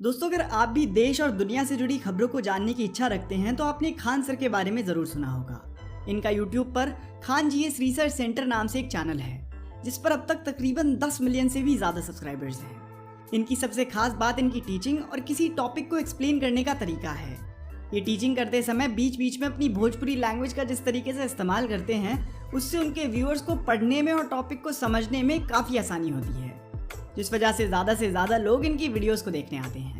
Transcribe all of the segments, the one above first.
दोस्तों, अगर आप भी देश और दुनिया से जुड़ी खबरों को जानने की इच्छा रखते हैं तो आपने खान सर के बारे में ज़रूर सुना होगा। इनका यूट्यूब पर खान जीएस रिसर्च सेंटर नाम से एक चैनल है जिस पर अब तक तकरीबन 10 मिलियन से भी ज़्यादा सब्सक्राइबर्स हैं। इनकी सबसे खास बात इनकी टीचिंग और किसी टॉपिक को एक्सप्लेन करने का तरीका है। ये टीचिंग करते समय बीच बीच में अपनी भोजपुरी लैंग्वेज का जिस तरीके से इस्तेमाल करते हैं उससे उनके व्यूअर्स को पढ़ने में और टॉपिक को समझने में काफ़ी आसानी होती है, जिस वजह से ज़्यादा लोग इनकी वीडियोस को देखने आते हैं।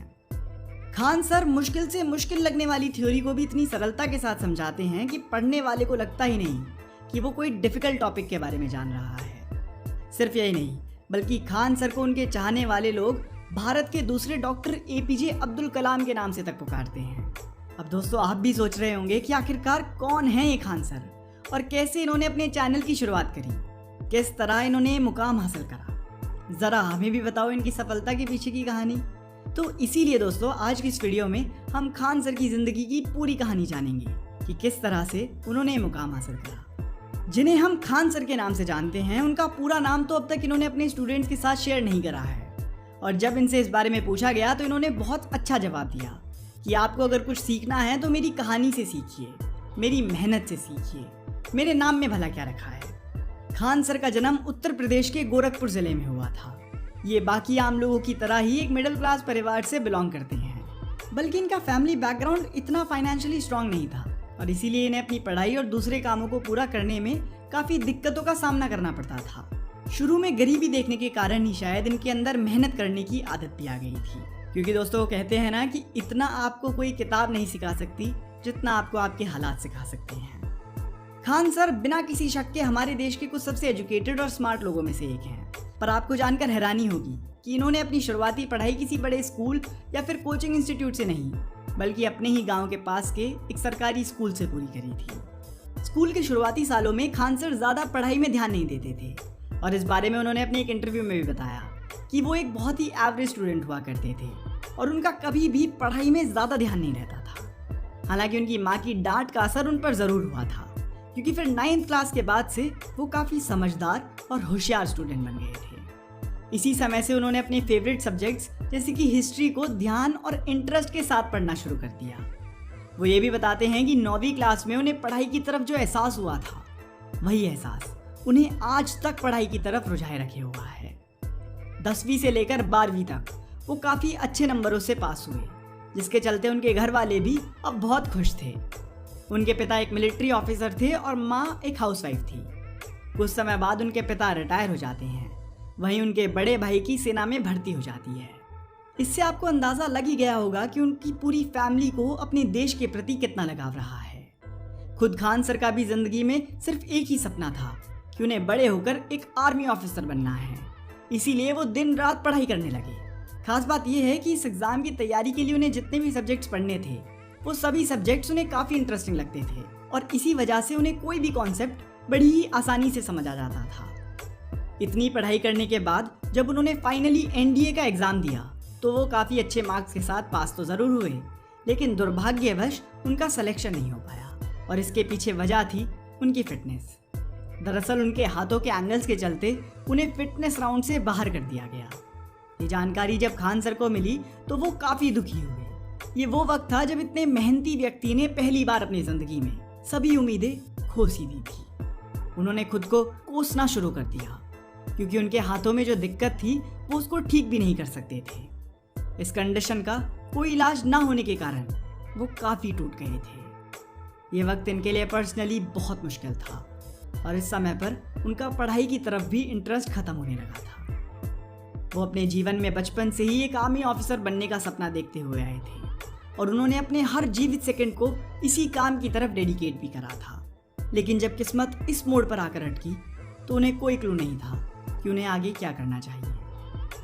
खान सर मुश्किल से मुश्किल लगने वाली थ्योरी को भी इतनी सरलता के साथ समझाते हैं कि पढ़ने वाले को लगता ही नहीं कि वो कोई डिफिकल्ट टॉपिक के बारे में जान रहा है। सिर्फ यही नहीं, बल्कि खान सर को उनके चाहने वाले लोग भारत के दूसरे डॉक्टर एपीजे अब्दुल कलाम के नाम से तक पुकारते हैं। अब दोस्तों, आप भी सोच रहे होंगे कि आखिरकार कौन है ये खान सर और कैसे इन्होंने अपने चैनल की शुरुआत करी, किस तरह इन्होंने मुकाम हासिल करा। ज़रा हमें भी बताओ इनकी सफलता के पीछे की कहानी। तो इसीलिए दोस्तों, आज की इस वीडियो में हम खान सर की ज़िंदगी की पूरी कहानी जानेंगे कि किस तरह से उन्होंने मुकाम हासिल करा। जिन्हें हम खान सर के नाम से जानते हैं, उनका पूरा नाम तो अब तक इन्होंने अपने स्टूडेंट्स के साथ शेयर नहीं करा है, और जब इनसे इस बारे में पूछा गया तो इन्होंने बहुत अच्छा जवाब दिया कि आपको अगर कुछ सीखना है तो मेरी कहानी से सीखिए, मेरी मेहनत से सीखिए, मेरे नाम में भला क्या रखा है। खान सर का जन्म उत्तर प्रदेश के गोरखपुर ज़िले में हुआ था। ये बाकी आम लोगों की तरह ही एक मिडिल क्लास परिवार से बिलोंग करते हैं, बल्कि इनका फैमिली बैकग्राउंड इतना फाइनेंशियली स्ट्रांग नहीं था और इसीलिए इन्हें अपनी पढ़ाई और दूसरे कामों को पूरा करने में काफ़ी दिक्कतों का सामना करना पड़ता था। शुरू में गरीबी देखने के कारण ही शायद इनके अंदर मेहनत करने की आदत भी आ गई थी, क्योंकि दोस्तों कहते हैं ना कि इतना आपको कोई किताब नहीं सिखा सकती जितना आपको आपके हालात सिखा सकते हैं। खान सर बिना किसी शक के हमारे देश के कुछ सबसे एजुकेटेड और स्मार्ट लोगों में से एक हैं, पर आपको जानकर हैरानी होगी कि इन्होंने अपनी शुरुआती पढ़ाई किसी बड़े स्कूल या फिर कोचिंग इंस्टीट्यूट से नहीं, बल्कि अपने ही गांव के पास के एक सरकारी स्कूल से पूरी करी थी। स्कूल के शुरुआती सालों में खान सर ज़्यादा पढ़ाई में ध्यान नहीं देते थे, और इस बारे में उन्होंने अपने एक इंटरव्यू में भी बताया कि वो एक बहुत ही एवरेज स्टूडेंट हुआ करते थे और उनका कभी भी पढ़ाई में ज़्यादा ध्यान नहीं रहता था। हालांकि उनकी माँ की डांट का असर उन पर ज़रूर हुआ था, क्योंकि फिर 9th क्लास के बाद से वो काफ़ी समझदार और होशियार स्टूडेंट बन गए थे। इसी समय से उन्होंने अपने फेवरेट सब्जेक्ट्स जैसे कि हिस्ट्री को ध्यान और इंटरेस्ट के साथ पढ़ना शुरू कर दिया। वो ये भी बताते हैं कि 9वीं क्लास में उन्हें पढ़ाई की तरफ जो एहसास हुआ था, वही एहसास उन्हें आज तक पढ़ाई की तरफ रुझाए रखे हुआ है। 10वीं से लेकर 12वीं तक वो काफ़ी अच्छे नंबरों से पास हुए, जिसके चलते उनके घर वाले भी अब बहुत खुश थे। उनके पिता एक मिलिट्री ऑफिसर थे और माँ एक हाउसवाइफ थी। कुछ समय बाद उनके पिता रिटायर हो जाते हैं, वहीं उनके बड़े भाई की सेना में भर्ती हो जाती है। इससे आपको अंदाज़ा लग ही गया होगा कि उनकी पूरी फैमिली को अपने देश के प्रति कितना लगाव रहा है। खुद खान सर का भी जिंदगी में सिर्फ एक ही सपना था कि उन्हें बड़े होकर एक आर्मी ऑफिसर बनना है, इसीलिए वो दिन रात पढ़ाई करने लगे। खास बात यह है कि इस एग्ज़ाम की तैयारी के लिए उन्हें जितने भी सब्जेक्ट्स पढ़ने थे, वो सभी सब्जेक्ट्स उन्हें काफ़ी इंटरेस्टिंग लगते थे, और इसी वजह से उन्हें कोई भी कॉन्सेप्ट बड़ी ही आसानी से समझ आ जाता था। इतनी पढ़ाई करने के बाद जब उन्होंने फाइनली एनडीए का एग्ज़ाम दिया तो वो काफ़ी अच्छे मार्क्स के साथ पास तो ज़रूर हुए, लेकिन दुर्भाग्यवश उनका सिलेक्शन नहीं हो पाया, और इसके पीछे वजह थी उनकी फिटनेस। दरअसल उनके हाथों के एंगल्स के चलते उन्हें फिटनेस राउंड से बाहर कर दिया गया। ये जानकारी जब खान सर को मिली तो वो काफ़ी दुखी हुए। ये वो वक्त था जब इतने मेहनती व्यक्ति ने पहली बार अपनी ज़िंदगी में सभी उम्मीदें खो सी दी थी। उन्होंने खुद को कोसना शुरू कर दिया, क्योंकि उनके हाथों में जो दिक्कत थी वो उसको ठीक भी नहीं कर सकते थे। इस कंडीशन का कोई इलाज ना होने के कारण वो काफ़ी टूट गए थे। ये वक्त इनके लिए पर्सनली बहुत मुश्किल था, और इस समय पर उनका पढ़ाई की तरफ भी इंटरेस्ट खत्म होने लगा था। वो अपने जीवन में बचपन से ही एक आर्मी ऑफिसर बनने का सपना देखते हुए आए थे, और उन्होंने अपने हर जीवित सेकंड को इसी काम की तरफ डेडिकेट भी करा था। लेकिन जब किस्मत इस मोड़ पर आकर अटकी तो उन्हें कोई क्लू नहीं था कि उन्हें आगे क्या करना चाहिए।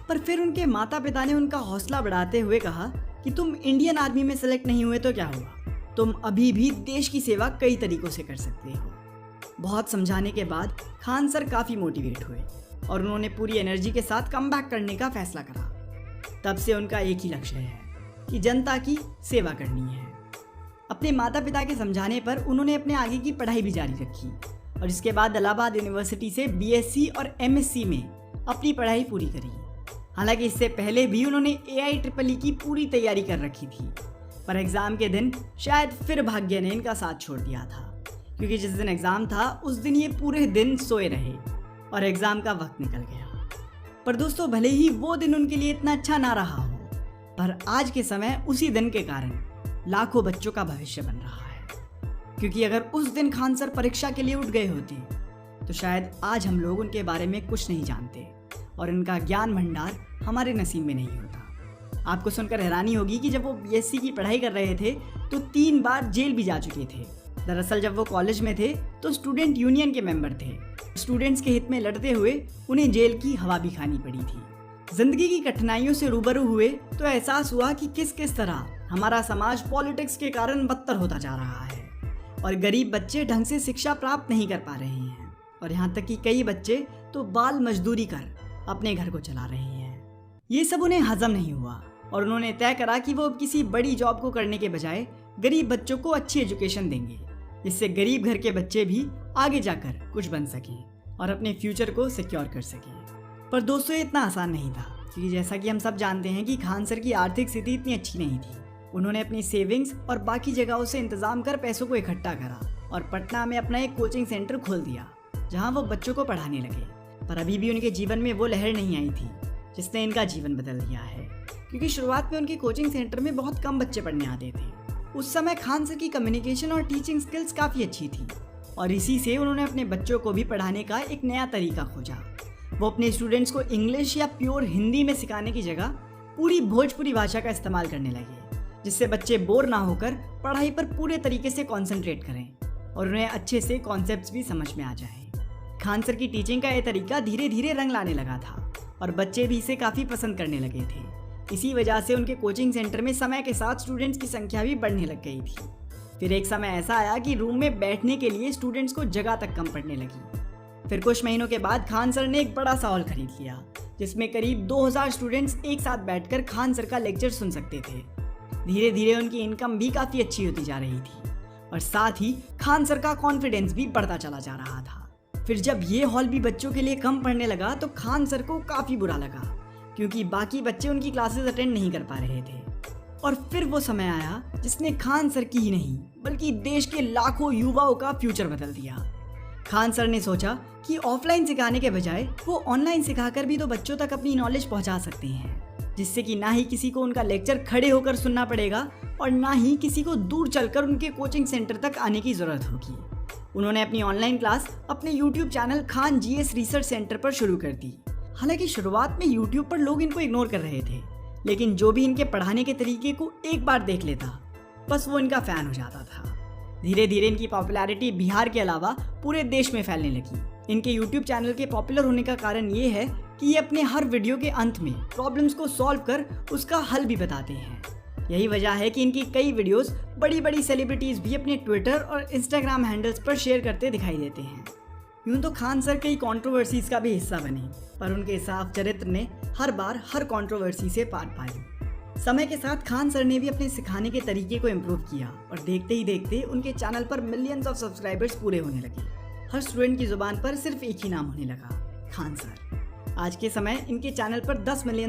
पर फिर उनके माता पिता ने उनका हौसला बढ़ाते हुए कहा कि तुम इंडियन आर्मी में सेलेक्ट नहीं हुए तो क्या हुआ, तुम अभी भी देश की सेवा कई तरीकों से कर सकते हो। बहुत समझाने के बाद खान सर काफ़ी मोटिवेट हुए और उन्होंने पूरी एनर्जी के साथ कमबैक करने का फैसला करा। तब से उनका एक ही लक्ष्य है कि जनता की सेवा करनी है। अपने माता पिता के समझाने पर उन्होंने अपने आगे की पढ़ाई भी जारी रखी, और इसके बाद इलाहाबाद यूनिवर्सिटी से बीएससी और एमएससी में अपनी पढ़ाई पूरी करी। हालांकि इससे पहले भी उन्होंने AIEEE की पूरी तैयारी कर रखी थी, पर एग्ज़ाम के दिन शायद फिर भाग्य ने इनका साथ छोड़ दिया था, क्योंकि जिस दिन एग्ज़ाम था उस दिन ये पूरे दिन सोए रहे और एग्ज़ाम का वक्त निकल गया। पर दोस्तों, भले ही वो दिन उनके लिए इतना अच्छा ना रहा हो, पर आज के समय उसी दिन के कारण लाखों बच्चों का भविष्य बन रहा है। क्योंकि अगर उस दिन खान सर परीक्षा के लिए उठ गए होते तो शायद आज हम लोग उनके बारे में कुछ नहीं जानते और इनका ज्ञान भंडार हमारे नसीब में नहीं होता। आपको सुनकर हैरानी होगी कि जब वो BSc की पढ़ाई कर रहे थे तो 3 बार जेल भी जा चुके थे। दरअसल जब वो कॉलेज में थे तो स्टूडेंट यूनियन के मेंबर थे। स्टूडेंट्स के हित में लड़ते हुए उन्हें जेल की हवा भी खानी पड़ी थी। जिंदगी की कठिनाइयों से रूबरू हुए तो एहसास हुआ कि किस किस तरह हमारा समाज पॉलिटिक्स के कारण बदतर होता जा रहा है और गरीब बच्चे ढंग से शिक्षा प्राप्त नहीं कर पा रहे हैं और यहाँ तक कि कई बच्चे तो बाल मजदूरी कर अपने घर को चला रहे हैं। ये सब उन्हें हजम नहीं हुआ और उन्होंने तय करा कि वो किसी बड़ी जॉब को करने के बजाय गरीब बच्चों को अच्छी एजुकेशन देंगे, जिससे गरीब घर के बच्चे भी आगे जाकर कुछ बन सकें और अपने फ्यूचर को सिक्योर कर सकें। पर दोस्तों, ये इतना आसान नहीं था, क्योंकि जैसा कि हम सब जानते हैं कि खान सर की आर्थिक स्थिति इतनी अच्छी नहीं थी। उन्होंने अपनी सेविंग्स और बाकी जगहों से इंतजाम कर पैसों को इकट्ठा करा और पटना में अपना एक कोचिंग सेंटर खोल दिया, जहां वो बच्चों को पढ़ाने लगे। पर अभी भी उनके जीवन में वो लहर नहीं आई थी जिसने इनका जीवन बदल दिया है, क्योंकि शुरुआत में उनके कोचिंग सेंटर में बहुत कम बच्चे पढ़ने आते थे। उस समय खान सर की कम्युनिकेशन और टीचिंग स्किल्स काफ़ी अच्छी थी और इसी से उन्होंने अपने बच्चों को भी पढ़ाने का एक नया तरीका खोजा। वो अपने स्टूडेंट्स को इंग्लिश या प्योर हिंदी में सिखाने की जगह पूरी भोजपुरी भाषा का इस्तेमाल करने लगे, जिससे बच्चे बोर ना होकर पढ़ाई पर पूरे तरीके से कॉन्सेंट्रेट करें और उन्हें अच्छे से कॉन्सेप्ट्स भी समझ में आ जाए। खान सर की टीचिंग का यह तरीका धीरे धीरे रंग लाने लगा था और बच्चे भी इसे काफ़ी पसंद करने लगे थे। इसी वजह से उनके कोचिंग सेंटर में समय के साथ स्टूडेंट्स की संख्या भी बढ़ने लग गई थी। फिर एक समय ऐसा आया कि रूम में बैठने के लिए स्टूडेंट्स को जगह तक कम पड़ने लगी। फिर कुछ महीनों के बाद खान सर ने एक बड़ा सा हॉल खरीद लिया, जिसमें करीब 2000 स्टूडेंट्स एक साथ बैठकर खान सर का लेक्चर सुन सकते थे। धीरे धीरे उनकी इनकम भी काफ़ी अच्छी होती जा रही थी और साथ ही खान सर का कॉन्फिडेंस भी बढ़ता चला जा रहा था। फिर जब ये हॉल भी बच्चों के लिए कम पड़ने लगा तो खान सर को काफ़ी बुरा लगा, क्योंकि बाकी बच्चे उनकी क्लासेस अटेंड नहीं कर पा रहे थे। और फिर वो समय आया जिसने खान सर की ही नहीं बल्कि देश के लाखों युवाओं का फ्यूचर बदल दिया। खान सर ने सोचा कि ऑफलाइन सिखाने के बजाय वो ऑनलाइन सिखाकर भी तो बच्चों तक अपनी नॉलेज पहुंचा सकते हैं, जिससे कि ना ही किसी को उनका लेक्चर खड़े होकर सुनना पड़ेगा और ना ही किसी को दूर चलकर उनके कोचिंग सेंटर तक आने की ज़रूरत होगी। उन्होंने अपनी ऑनलाइन क्लास अपने YouTube channel Khan GS research centre पर शुरू कर दी। हालांकि शुरुआत में YouTube पर लोग इनको इग्नोर कर रहे थे, लेकिन जो भी इनके पढ़ाने के तरीके को एक बार देख लेता बस वो इनका फ़ैन हो जाता था। धीरे धीरे इनकी पॉपुलैरिटी बिहार के अलावा पूरे देश में फैलने लगी। इनके YouTube चैनल के पॉपुलर होने का कारण ये है कि ये अपने हर वीडियो के अंत में प्रॉब्लम्स को सॉल्व कर उसका हल भी बताते हैं। यही वजह है कि इनकी कई वीडियोस बड़ी बड़ी सेलिब्रिटीज़ भी अपने ट्विटर और इंस्टाग्राम हैंडल्स पर शेयर करते दिखाई देते हैं। यूँ तो खान सर कई कंट्रोवर्सीज का भी हिस्सा बने, पर उनके साफ चरित्र ने हर बार हर कंट्रोवर्सी से पार पाई। समय के साथ खान सर ने भी अपने सिखाने के तरीके को इम्प्रूव किया और देखते ही देखते उनके चैनल पर मिलियंस ऑफ सब्सक्राइबर्स पूरे होने लगे। हर स्टूडेंट की जुबान पर सिर्फ एक ही नाम होने लगा, खान सर। आज के समय इनके चैनल पर 10 मिलियन